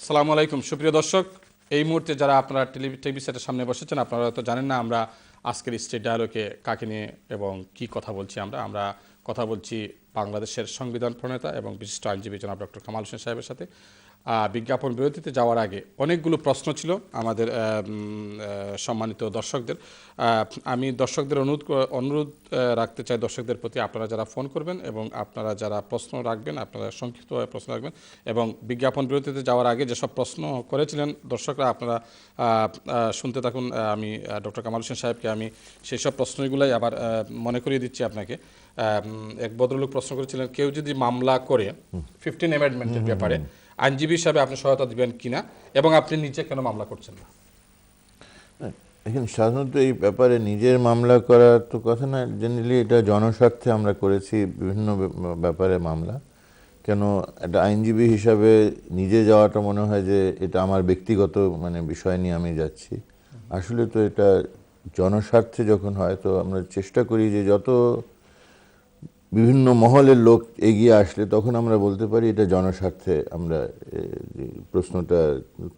আসসালামু আলাইকুম সুপ্রিয় দর্শক, এই মুহূর্তে যারা আপনারা টিভি সেটের সামনে বসেছেন আপনারা তো জানেন না আমরা আজকের স্ট্রিট ডায়ালগে কাকে নিয়ে এবং কি কথা বলছি। আমরা কথা বলছি বাংলাদেশের সংবিধান প্রণেতা এবং বিশিষ্ট আইনজীবী জনাব ডক্টর কামাল হোসেন সাহেবের সাথে। বিজ্ঞাপন বিরতিতে যাওয়ার আগে অনেকগুলো প্রশ্ন ছিল আমাদের সম্মানিত দর্শকদের। আমি দর্শকদের অনুরোধ রাখতে চাই দর্শকদের প্রতি, আপনারা যারা ফোন করবেন এবং আপনারা যারা প্রশ্ন রাখবেন আপনারা সংক্ষিপ্তভাবে প্রশ্ন রাখবেন এবং বিজ্ঞাপন বিরতিতে যাওয়ার আগে যেসব প্রশ্ন করেছিলেন দর্শকরা আপনারা শুনতে থাকুন। আমি ডক্টর কামাল হোসেন সাহেবকে আমি সেই সব প্রশ্নগুলোই আবার মনে করিয়ে দিচ্ছি আপনাকে। এক ভদ্রলোক প্রশ্ন করেছিলেন, কেউ যদি মামলা করে 15 অ্যামেন্ডমেন্টের ব্যাপারে আইনজীবী হিসাবে আপনি সহায়তা দিবেন কিনা এবং আপনি নিজে কেন মামলা করছেন না? এখন সাধারণত এই ব্যাপারে নিজের মামলা করার তো কথা না, জেনারেলি এটা জনস্বার্থে আমরা করেছি বিভিন্ন ব্যাপারে মামলা। কেন একটা আইনজীবী হিসাবে নিজে যাওয়াটা মনে হয় যে এটা আমার ব্যক্তিগত বিষয় নিয়ে আমি যাচ্ছি। আসলে তো এটা জনস্বার্থে যখন হয় তো আমরা চেষ্টা করি যে যত বিভিন্ন মহলের লোক এগিয়ে আসলে তখন আমরা বলতে পারি এটা জনস্বার্থে আমরা প্রশ্নটা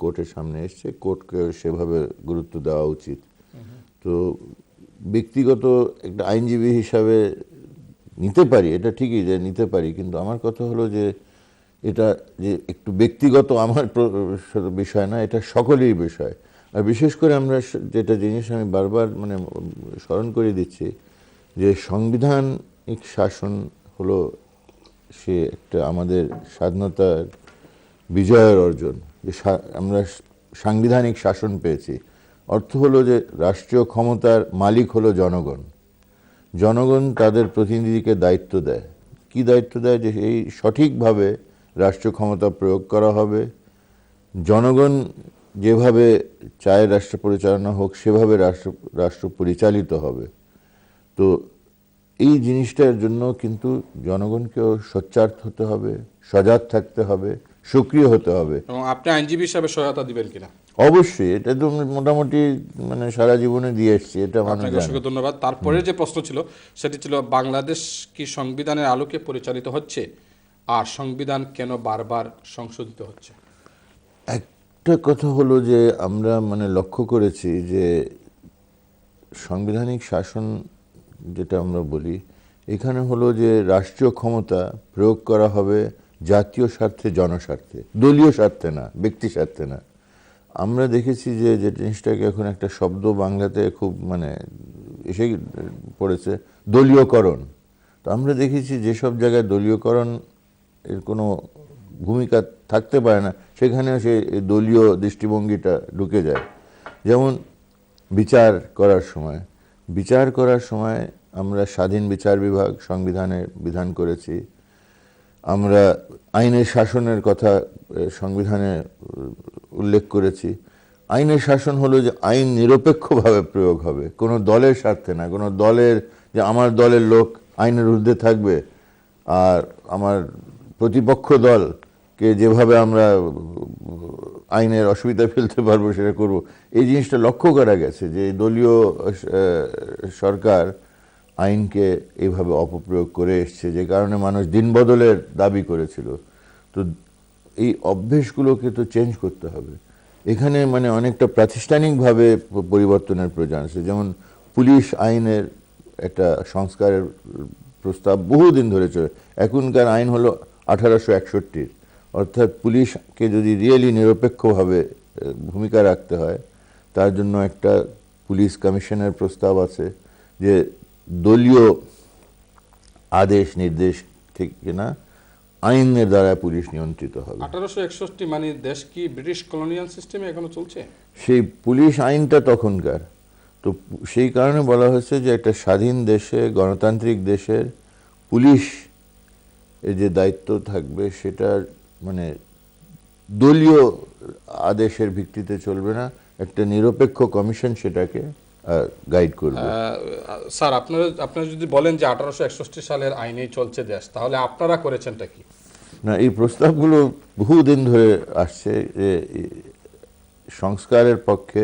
কোর্টের সামনে এসছে, কোর্টকে সেভাবে গুরুত্ব দেওয়া উচিত। তো ব্যক্তিগত একটা আইনজীবী হিসাবে নিতে পারি, এটা ঠিকই যে নিতে পারি, কিন্তু আমার কথা হলো যে এটা যে একটু ব্যক্তিগত আমার বিষয় না, এটা সকলেরই বিষয়। আর বিশেষ করে আমরা যেটা জিনিস আমি বারবার স্মরণ করে দিচ্ছি যে সাংবিধানিক শাসন হলো সে একটা আমাদের স্বাধীনতার বিজয়ের অর্জন। যে আমরা সাংবিধানিক শাসন পেয়েছি, অর্থ হলো যে রাষ্ট্রীয় ক্ষমতার মালিক হলো জনগণ। জনগণ তাদের প্রতিনিধিকে দায়িত্ব দেয়। কি দায়িত্ব দেয়? যে এই সঠিকভাবে রাষ্ট্রীয় ক্ষমতা প্রয়োগ করা হবে, জনগণ যেভাবে চায় রাষ্ট্র পরিচালনা হোক সেভাবে রাষ্ট্র পরিচালিত হবে। তো এই জিনিসটার জন্য কিন্তু জনগণকেও সোচ্চার হতে হবে, সজাগ থাকতে হবে, সক্রিয় হতে হবে। এবং আপনি আইনজীবী হিসাবে সহায়তা দিবেন কিনা? অবশ্যই, এটা তো মোটামুটি সারা জীবনে দিয়ে এসছি, এটা আপনাকে অসংখ্য ধন্যবাদ। তারপরে যে প্রশ্ন ছিল সেটি ছিল, বাংলাদেশ কি সংবিধানের আলোকে পরিচালিত হচ্ছে, আর সংবিধান কেন বারবার সংশোধিত হচ্ছে? একটা কথা হলো যে আমরা লক্ষ্য করেছি যে সাংবিধানিক শাসন যেটা আমরা বলি, এখানে হলো যে রাষ্ট্রীয় ক্ষমতা প্রয়োগ করা হবে জাতীয় স্বার্থে, জনস্বার্থে, দলীয় স্বার্থে না, ব্যক্তি স্বার্থে না। আমরা দেখেছি যে জিনিসটাকে এখন একটা শব্দ বাংলাতে খুব এসে পড়েছে, দলীয়করণ। তো আমরা দেখেছি যেসব জায়গায় দলীয়করণ এর কোনো ভূমিকা থাকতে পারে না সেখানেও সে দলীয় দৃষ্টিভঙ্গিটা ঢুকে যায়। যেমন বিচার করার সময় আমরা স্বাধীন বিচার বিভাগ সংবিধানে বিধান করেছি। আমরা আইনের শাসনের কথা সংবিধানে উল্লেখ করেছি। আইনের শাসন হলো যে আইন নিরপেক্ষভাবে প্রয়োগ হবে, কোনো দলের স্বার্থে না, কোনো দলের যে আমার দলের লোক আইনের ঊর্ধ্বে থাকবে আর আমার প্রতিপক্ষ দলকে যেভাবে আমরা আইনের অসুবিধা ফেলতে পারবো সেটা করব। এই জিনিসটা লক্ষ্য করা গেছে যে দলীয় সরকার আইনকে এইভাবে অপপ্রয়োগ করে এসছে, যে কারণে মানুষ দিনবদলের দাবি করেছিল। তো এই অভ্যেসগুলোকে তো চেঞ্জ করতে হবে। এখানে অনেকটা প্রাতিষ্ঠানিকভাবে পরিবর্তনের প্রয়োজন আছে। যেমন পুলিশ আইনের একটা সংস্কারের প্রস্তাব বহুদিন ধরে চলে। এখনকার আইন হলো 1861, অর্থাৎ পুলিশকে যদি রিয়েলি নিরপেক্ষভাবে ভূমিকা রাখতে হয় তার জন্য একটা পুলিশ কমিশনের প্রস্তাব আছে, যে দলীয় আদেশ নির্দেশ থেকে না, আইনের দ্বারা পুলিশ নিয়ন্ত্রিত হবে। 1861 দেশ কি ব্রিটিশ কলোনিয়াল সিস্টেমে এখনো চলছে? সেই পুলিশ আইনটা তখনকার। তো সেই কারণে বলা হয়েছে যে একটা স্বাধীন দেশে, গণতান্ত্রিক দেশের পুলিশ এর যে দায়িত্ব থাকবে সেটা দলীয় আদেশের ভিত্তিতে চলবে না, একটা নিরপেক্ষ কমিশন সেটাকে গাইড করবে। স্যার, আপনারা যদি বলেন যে 1861 সালের আইনেই চলছে দেশ, তাহলে আপনারা করেছেনটা কি? না, এই প্রস্তাবগুলো বহুদিন ধরে আসছে যে সংস্কারের পক্ষে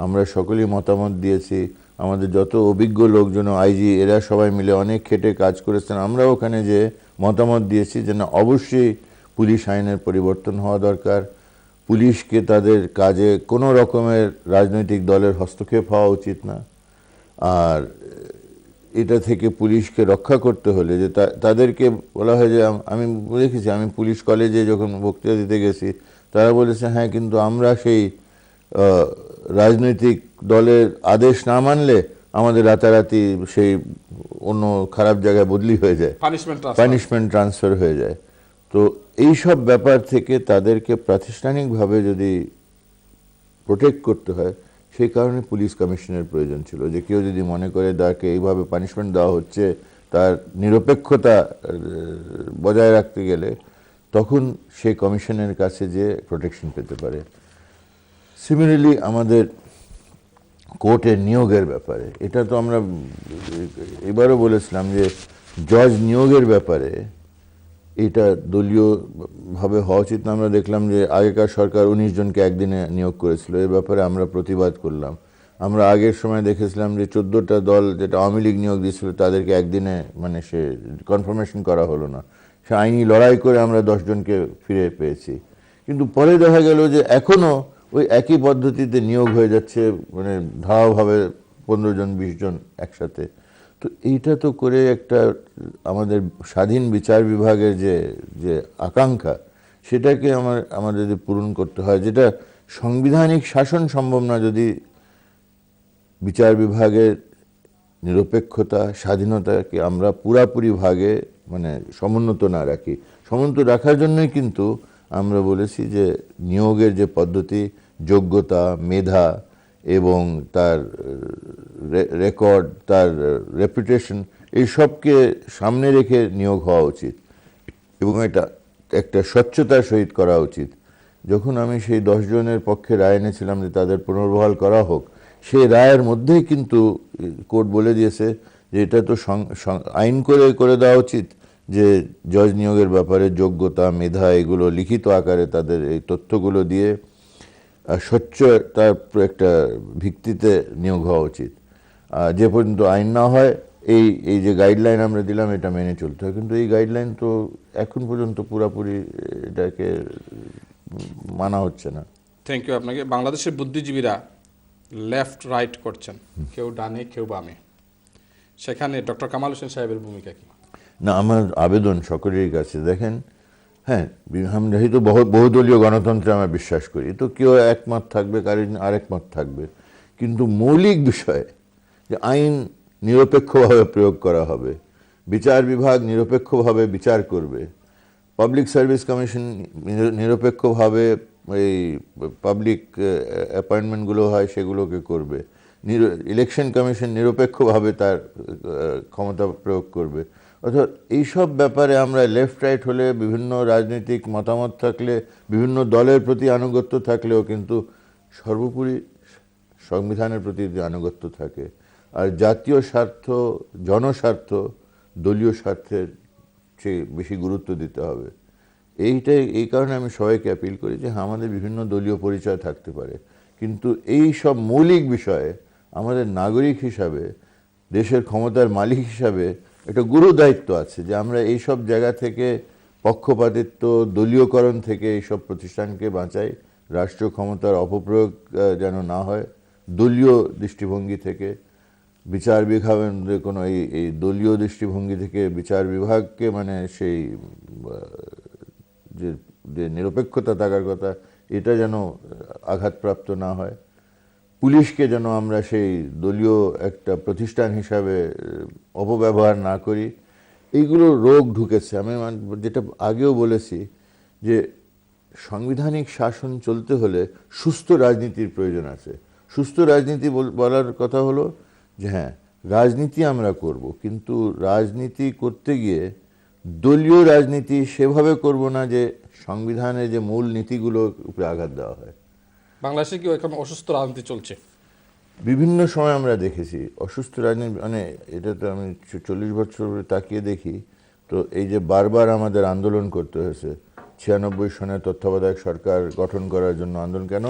আমরা সকলেই মতামত দিয়েছি। আমাদের যত অভিজ্ঞ লোকজন, আইজি, এরা সবাই মিলে অনেক খেটে কাজ করেছেন। আমরা ওখানে যে মতামত দিয়েছি যে না, অবশ্যই পুলিশ আইনের পরিবর্তন হওয়া দরকার, পুলিশকে তাদের কাজে কোনো রকমের রাজনৈতিক দলের হস্তক্ষেপ হওয়া উচিত না। আর এটা থেকে পুলিশকে রক্ষা করতে হলে যে তাদেরকে বলা হয় যে আমি দেখেছি, আমি পুলিশ কলেজে যখন বক্তৃতা দিতে গেছি, তারা বলেছে হ্যাঁ কিন্তু আমরা সেই রাজনৈতিক দলের আদেশ না মানলে আমাদের রাতারাতি সেই অন্য খারাপ জায়গায় বদলি হয়ে যায়, পানিশমেন্ট ট্রান্সফার হয়ে যায়। তো এই সব ব্যাপার থেকে তাদেরকে প্রাতিষ্ঠানিকভাবে যদি প্রোটেক্ট করতে হয়, সেই কারণে পুলিশ কমিশনের প্রয়োজন ছিল, যে কেউ যদি মনে করে তাকে এইভাবে পানিশমেন্ট দেওয়া হচ্ছে তার নিরপেক্ষতা বজায় রাখতে গেলে, তখন সেই কমিশনের কাছে যে প্রোটেকশন পেতে পারে। সিমিলারলি আমাদের কোর্টের নিয়োগের ব্যাপারে, এটা তো আমরা এবারও বলেছিলাম যে জজ নিয়োগের ব্যাপারে এটা দলীয়ভাবে হওয়া উচিত না। আমরা দেখলাম যে আগেকার সরকার 19 জনকে একদিনে নিয়োগ করেছিল, এর ব্যাপারে আমরা প্রতিবাদ করলাম। আমরা আগের সময় দেখেছিলাম যে 14টা দল যেটা আওয়ামী লীগ নিয়োগ দিয়েছিল তাদেরকে একদিনে মানে সে কনফার্মেশন করা হলো না, সে আইনি লড়াই করে আমরা 10 জনকে ফিরে পেয়েছি। কিন্তু পরে দেখা গেল যে এখনও ওই একই পদ্ধতিতে নিয়োগ হয়ে যাচ্ছে, মানে ধারাভাবে 15 জন 20 জন একসাথে। তো এইটা তো করে একটা আমাদের স্বাধীন বিচার বিভাগের যে আকাঙ্ক্ষা, সেটাকে আমাদের যদি পূরণ করতে হয়, যেটা সাংবিধানিক শাসন সম্ভব না যদি বিচার বিভাগের নিরপেক্ষতা স্বাধীনতাকে আমরা পুরাপুরি ভাগে মানে সমুন্নত না রাখি। সমুন্নত রাখার জন্যই কিন্তু আমরা বলেছি যে নিয়োগের যে পদ্ধতি, যোগ্যতা, মেধা এবং তার রেকর্ড, তার রেপুটেশন, এই সবকে সামনে রেখে নিয়োগ হওয়া উচিত এবং এটা একটা স্বচ্ছতার সহিত করা উচিত। যখন আমি সেই 10 জনের পক্ষে রায় এনেছিলাম যে তাদের পুনর্বহাল করা হোক, সেই রায়ের মধ্যেই কিন্তু কোর্ট বলে দিয়েছে যে এটা তো আইন করে দেওয়া উচিত যে জজ নিয়োগের ব্যাপারে যোগ্যতা, মেধা এগুলো লিখিত আকারে তাদের এই তথ্যগুলো দিয়ে স্বচ্ছতার একটা ভিত্তিতে নিয়োগ হওয়া উচিত। যে পর্যন্ত আইন না হয় এই যে গাইডলাইন আমরা দিলাম এটা মেনে চলতে হয়। কিন্তু এই গাইডলাইন তো এখন পর্যন্ত পুরোপুরি এটাকে মানা হচ্ছে না। থ্যাংক ইউ আপনাকে। বাংলাদেশের বুদ্ধিজীবীরা লেফট রাইট করছেন, কেউ ডানে কেউ বামে, সেখানে ডক্টর কামাল হোসেন সাহেবের ভূমিকা কি? না, আমার আবেদন সকলের কাছে, দেখেন হ্যাঁ আমরা যেহেতু বহুদলীয় গণতন্ত্রে আমরা বিশ্বাস করি, তো কেউ একমত থাকবে, কারণ আরেক মত থাকবে, কিন্তু মৌলিক বিষয় যে আইন নিরপেক্ষভাবে প্রয়োগ করা হবে, বিচার বিভাগ নিরপেক্ষভাবে বিচার করবে, পাবলিক সার্ভিস কমিশন নিরপেক্ষভাবে এই পাবলিক অ্যাপয়েন্টমেন্টগুলো হয় সেগুলোকে করবে, ইলেকশন কমিশন নিরপেক্ষভাবে তার ক্ষমতা প্রয়োগ করবে। অর্থাৎ এইসব ব্যাপারে আমরা লেফট রাইট হলে, বিভিন্ন রাজনৈতিক মতামত থাকলে, বিভিন্ন দলের প্রতি আনুগত্য থাকলেও কিন্তু সর্বোপরি সংবিধানের প্রতি আনুগত্য থাকে। আর জাতীয় স্বার্থ, জনস্বার্থ দলীয় স্বার্থের চেয়ে বেশি গুরুত্ব দিতে হবে। এই কারণে আমি সবাইকে অ্যাপিল করি যে হ্যাঁ আমাদের বিভিন্ন দলীয় পরিচয় থাকতে পারে, কিন্তু এই সব মৌলিক বিষয়ে আমাদের নাগরিক হিসাবে, দেশের ক্ষমতার মালিক হিসাবে একটা গুরু দায়িত্ব আছে যে আমরা এই সব জায়গা থেকে, পক্ষপাতিত্ব, দলীয়করণ থেকে এইসব প্রতিষ্ঠানকে বাঁচাই, রাষ্ট্রীয় ক্ষমতার অপপ্রয়োগ যেন না হয়, দলীয় দৃষ্টিভঙ্গি থেকে বিচার বিভাগের কোনো এই দলীয় দৃষ্টিভঙ্গি থেকে বিচার বিভাগকে মানে সেই যে নিরপেক্ষতা থাকার কথা এটা যেন আঘাতপ্রাপ্ত না হয়, পুলিশকে যেন আমরা সেই দলীয় একটা প্রতিষ্ঠান হিসাবে অপব্যবহার না করি। এইগুলো রোগ ঢুকেছে। আমি যেটা আগেও বলেছি যে সাংবিধানিক শাসন চলতে হলে সুস্থ রাজনীতির প্রয়োজন আছে। সুস্থ রাজনীতি বলার কথা হলো যে হ্যাঁ রাজনীতি আমরা করব, কিন্তু রাজনীতি করতে গিয়ে দলীয় রাজনীতি সেভাবে করব না যে সংবিধানে যে মূল নীতিগুলোর উপরে আঘাত দেওয়া হয়। বাংলাদেশে কি এখন অসুস্থ রাজনীতি চলছে? বিভিন্ন সময় আমরা দেখেছি অসুস্থ রাজনীতি, মানে এটা তো আমি 40 বছর তাকিয়ে দেখি, তো এই যে বারবার আমাদের আন্দোলন করতে হয়েছে, 96 সনে তত্ত্বাবধায়ক সরকার গঠন করার জন্য আন্দোলন, কেন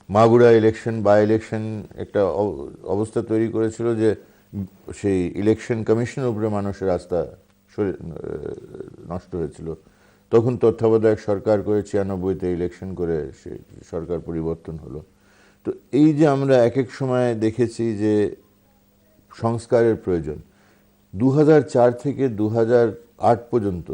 মাগুরা ইলেকশন বাই ইলেকশন একটা অবস্থা তৈরি করেছিল যে সেই ইলেকশন কমিশনের উপরে মানুষের আস্থা নষ্ট হয়েছিল। তখন তত্ত্বাবধায়ক সরকার করে 96-তে ইলেকশন করে সরকার পরিবর্তন হলো। তো এই যে আমরা এক এক সময় দেখেছি যে সংস্কারের প্রয়োজন, 2004 থেকে 2008 পর্যন্ত